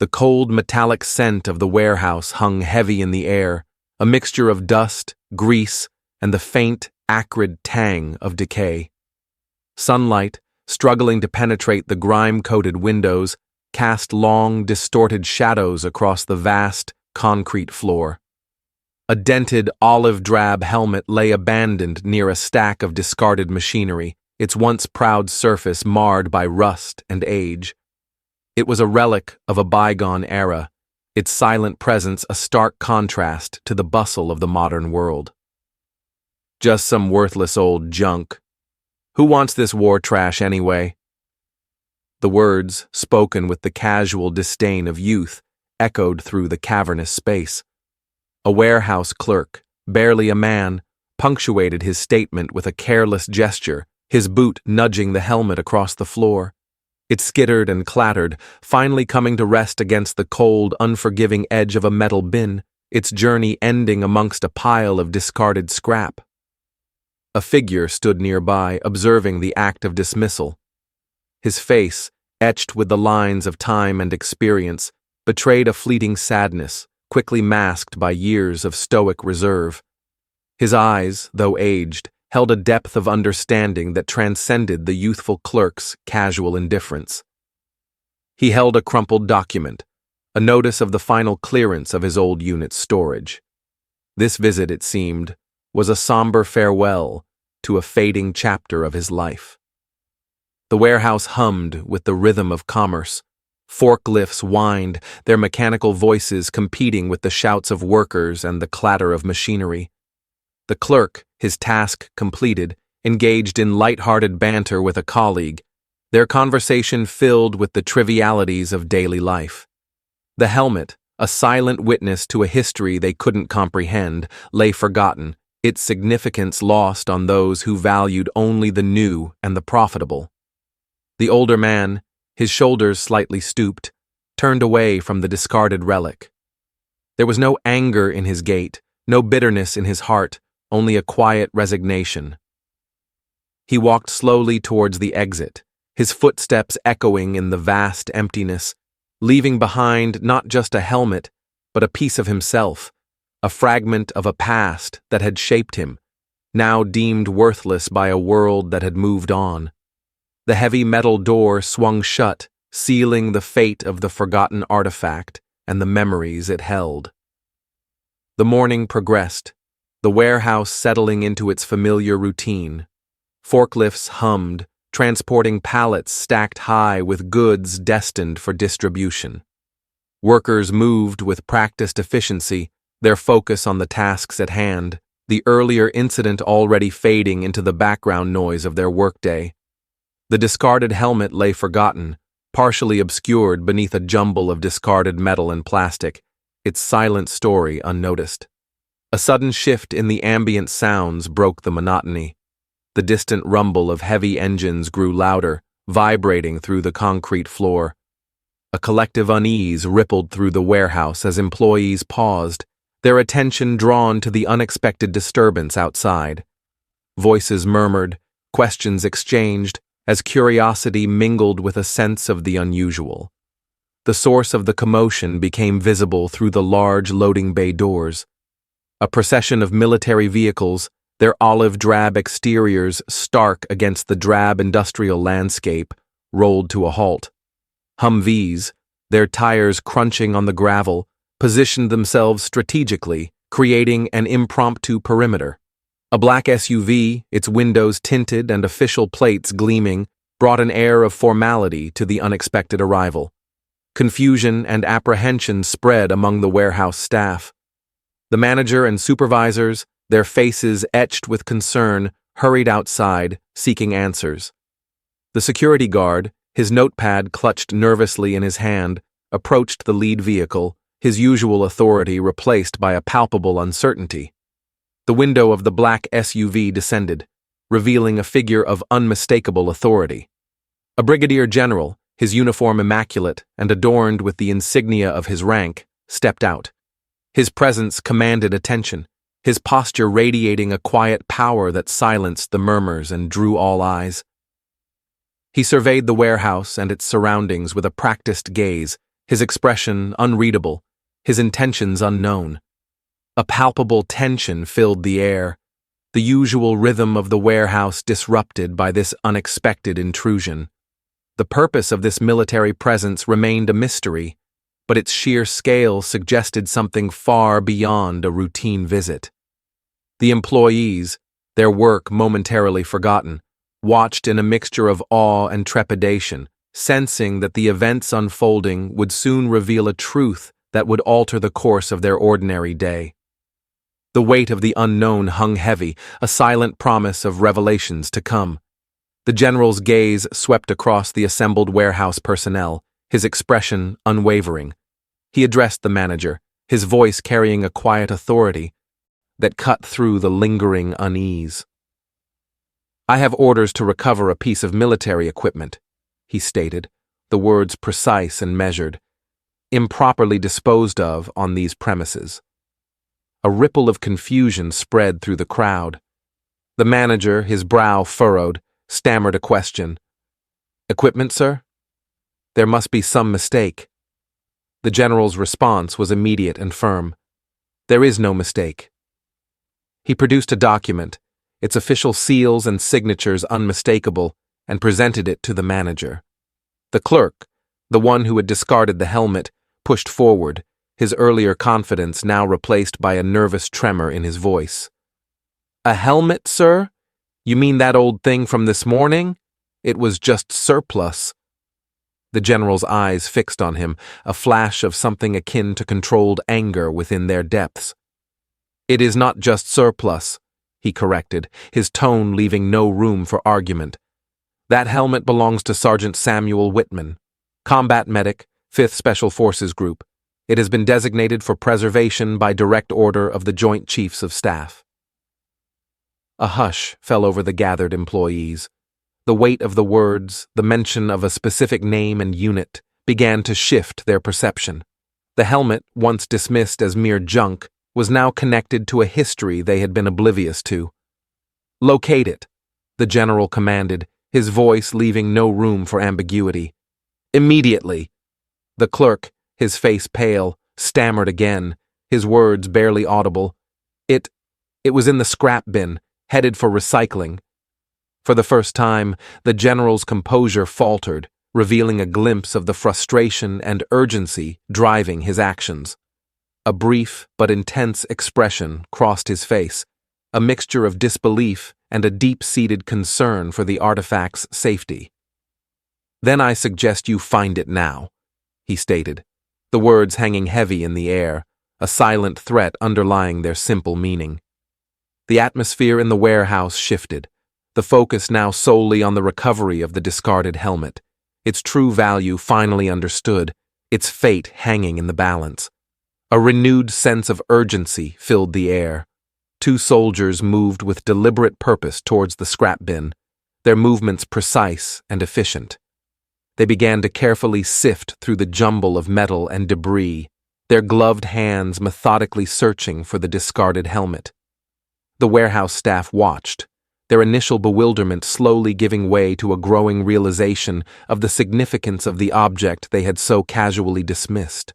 The cold metallic scent of the warehouse hung heavy in the air, a mixture of dust, grease, and the faint, acrid tang of decay. Sunlight, struggling to penetrate the grime-coated windows, cast long, distorted shadows across the vast, concrete floor. A dented, olive-drab helmet lay abandoned near a stack of discarded machinery, its once proud surface marred by rust and age. It was a relic of a bygone era, its silent presence a stark contrast to the bustle of the modern world. Just some worthless old junk. Who wants this war trash anyway? The words, spoken with the casual disdain of youth, echoed through the cavernous space. A warehouse clerk, barely a man, punctuated his statement with a careless gesture, his boot nudging the helmet across the floor. It skittered and clattered, finally coming to rest against the cold, unforgiving edge of a metal bin, its journey ending amongst a pile of discarded scrap. A figure stood nearby, observing the act of dismissal. His face, etched with the lines of time and experience, betrayed a fleeting sadness, quickly masked by years of stoic reserve. His eyes, though aged, held a depth of understanding that transcended the youthful clerk's casual indifference. He held a crumpled document, a notice of the final clearance of his old unit's storage. This visit, it seemed, was a somber farewell to a fading chapter of his life. The warehouse hummed with the rhythm of commerce. Forklifts whined, their mechanical voices competing with the shouts of workers and the clatter of machinery. The clerk, his task completed, engaged in light-hearted banter with a colleague, their conversation filled with the trivialities of daily life. The helmet, a silent witness to a history they couldn't comprehend, lay forgotten, its significance lost on those who valued only the new and the profitable. The older man, his shoulders slightly stooped, turned away from the discarded relic. There was no anger in his gait, no bitterness in his heart, only a quiet resignation. He walked slowly towards the exit, his footsteps echoing in the vast emptiness, leaving behind not just a helmet, but a piece of himself, a fragment of a past that had shaped him, now deemed worthless by a world that had moved on. The heavy metal door swung shut, sealing the fate of the forgotten artifact and the memories it held. The morning progressed, the warehouse settling into its familiar routine. Forklifts hummed, transporting pallets stacked high with goods destined for distribution. Workers moved with practiced efficiency, their focus on the tasks at hand, the earlier incident already fading into the background noise of their workday. The discarded helmet lay forgotten, partially obscured beneath a jumble of discarded metal and plastic, its silent story unnoticed. A sudden shift in the ambient sounds broke the monotony. The distant rumble of heavy engines grew louder, vibrating through the concrete floor. A collective unease rippled through the warehouse as employees paused, their attention drawn to the unexpected disturbance outside. Voices murmured, questions exchanged, as curiosity mingled with a sense of the unusual. The source of the commotion became visible through the large loading bay doors. A procession of military vehicles, their olive-drab exteriors stark against the drab industrial landscape, rolled to a halt. Humvees, their tires crunching on the gravel, positioned themselves strategically, creating an impromptu perimeter. A black SUV, its windows tinted and official plates gleaming, brought an air of formality to the unexpected arrival. Confusion and apprehension spread among the warehouse staff. The manager and supervisors, their faces etched with concern, hurried outside, seeking answers. The security guard, his notepad clutched nervously in his hand, approached the lead vehicle, his usual authority replaced by a palpable uncertainty. The window of the black SUV descended, revealing a figure of unmistakable authority. A Brigadier General, his uniform immaculate and adorned with the insignia of his rank, stepped out. His presence commanded attention, his posture radiating a quiet power that silenced the murmurs and drew all eyes. He surveyed the warehouse and its surroundings with a practiced gaze, his expression unreadable, his intentions unknown. A palpable tension filled the air, the usual rhythm of the warehouse disrupted by this unexpected intrusion. The purpose of this military presence remained a mystery, but its sheer scale suggested something far beyond a routine visit. The employees, their work momentarily forgotten, watched in a mixture of awe and trepidation, sensing that the events unfolding would soon reveal a truth that would alter the course of their ordinary day. The weight of the unknown hung heavy, a silent promise of revelations to come. The general's gaze swept across the assembled warehouse personnel, his expression unwavering. He addressed the manager, his voice carrying a quiet authority that cut through the lingering unease. "I have orders to recover a piece of military equipment," he stated, the words precise and measured, "improperly disposed of on these premises." A ripple of confusion spread through the crowd. The manager, his brow furrowed, stammered a question. "Equipment, sir? There must be some mistake." The general's response was immediate and firm. "There is no mistake." He produced a document, its official seals and signatures unmistakable, and presented it to the manager. The clerk, the one who had discarded the helmet, pushed forward, his earlier confidence now replaced by a nervous tremor in his voice. "A helmet, sir? You mean that old thing from this morning? It was just surplus." The general's eyes fixed on him, a flash of something akin to controlled anger within their depths. "It is not just surplus," he corrected, his tone leaving no room for argument. "That helmet belongs to Sergeant Samuel Whitman, combat medic, 5th Special Forces Group. It has been designated for preservation by direct order of the Joint Chiefs of Staff." A hush fell over the gathered employees. The weight of the words, the mention of a specific name and unit, began to shift their perception. The helmet, once dismissed as mere junk, was now connected to a history they had been oblivious to. "Locate it," the general commanded, his voice leaving no room for ambiguity. "Immediately." The clerk, his face pale, stammered again, his words barely audible. It was in the scrap bin, headed for recycling." For the first time, the general's composure faltered, revealing a glimpse of the frustration and urgency driving his actions. A brief but intense expression crossed his face, a mixture of disbelief and a deep-seated concern for the artifact's safety. "Then I suggest you find it now," he stated, the words hanging heavy in the air, a silent threat underlying their simple meaning. The atmosphere in the warehouse shifted, the focus now solely on the recovery of the discarded helmet, its true value finally understood, its fate hanging in the balance. A renewed sense of urgency filled the air. Two soldiers moved with deliberate purpose towards the scrap bin, their movements precise and efficient. They began to carefully sift through the jumble of metal and debris, their gloved hands methodically searching for the discarded helmet. The warehouse staff watched, their initial bewilderment slowly giving way to a growing realization of the significance of the object they had so casually dismissed.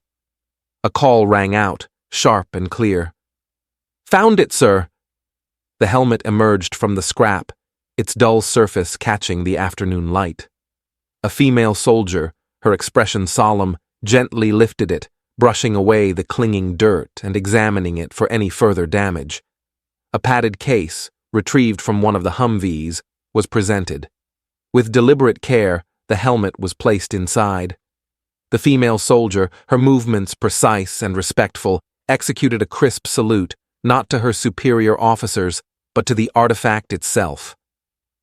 A call rang out, sharp and clear. "Found it, sir!" The helmet emerged from the scrap, its dull surface catching the afternoon light. A female soldier, her expression solemn, gently lifted it, brushing away the clinging dirt and examining it for any further damage. A padded case, retrieved from one of the Humvees, was presented. With deliberate care, the helmet was placed inside. The female soldier, her movements precise and respectful, executed a crisp salute, not to her superior officers, but to the artifact itself.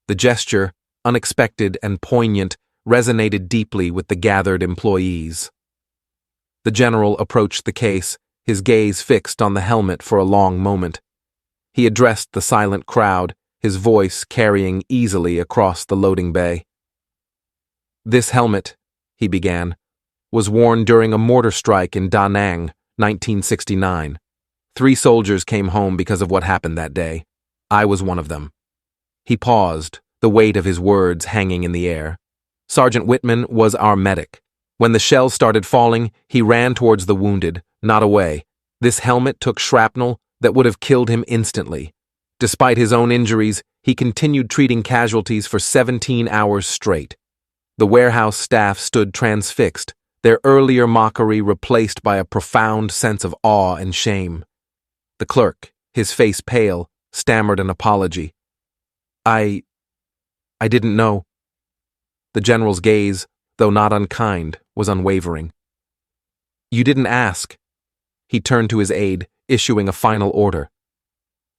The gesture, unexpected and poignant, resonated deeply with the gathered employees. The general approached the case, his gaze fixed on the helmet for a long moment. He addressed the silent crowd, his voice carrying easily across the loading bay. "This helmet," he began, "was worn during a mortar strike in Da Nang, 1969. 3 soldiers came home because of what happened that day. I was one of them." He paused, the weight of his words hanging in the air. "Sergeant Whitman was our medic. When the shells started falling, he ran towards the wounded, not away. This helmet took shrapnel that would have killed him instantly. Despite his own injuries, he continued treating casualties for 17 hours straight. The warehouse staff stood transfixed, their earlier mockery replaced by a profound sense of awe and shame. The clerk, his face pale, stammered an apology. I didn't know. The general's gaze, though not unkind, was unwavering. You didn't ask. He turned to his aide, issuing a final order.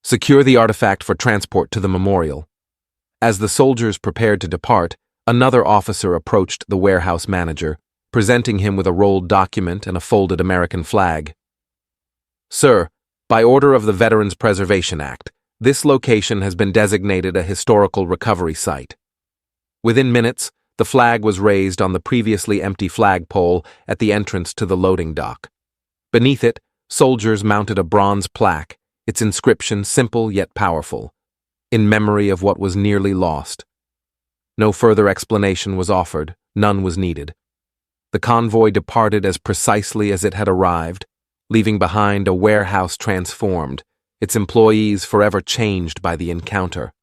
Secure the artifact for transport to the memorial. As the soldiers prepared to depart, another officer approached the warehouse manager, presenting him with a rolled document and a folded American flag. Sir, by order of the Veterans Preservation Act, this location has been designated a historical recovery site. Within minutes, the flag was raised on the previously empty flagpole at the entrance to the loading dock. Beneath it, soldiers mounted a bronze plaque, its inscription simple yet powerful, in memory of what was nearly lost. No further explanation was offered, none was needed. The convoy departed as precisely as it had arrived, leaving behind a warehouse transformed, its employees forever changed by the encounter.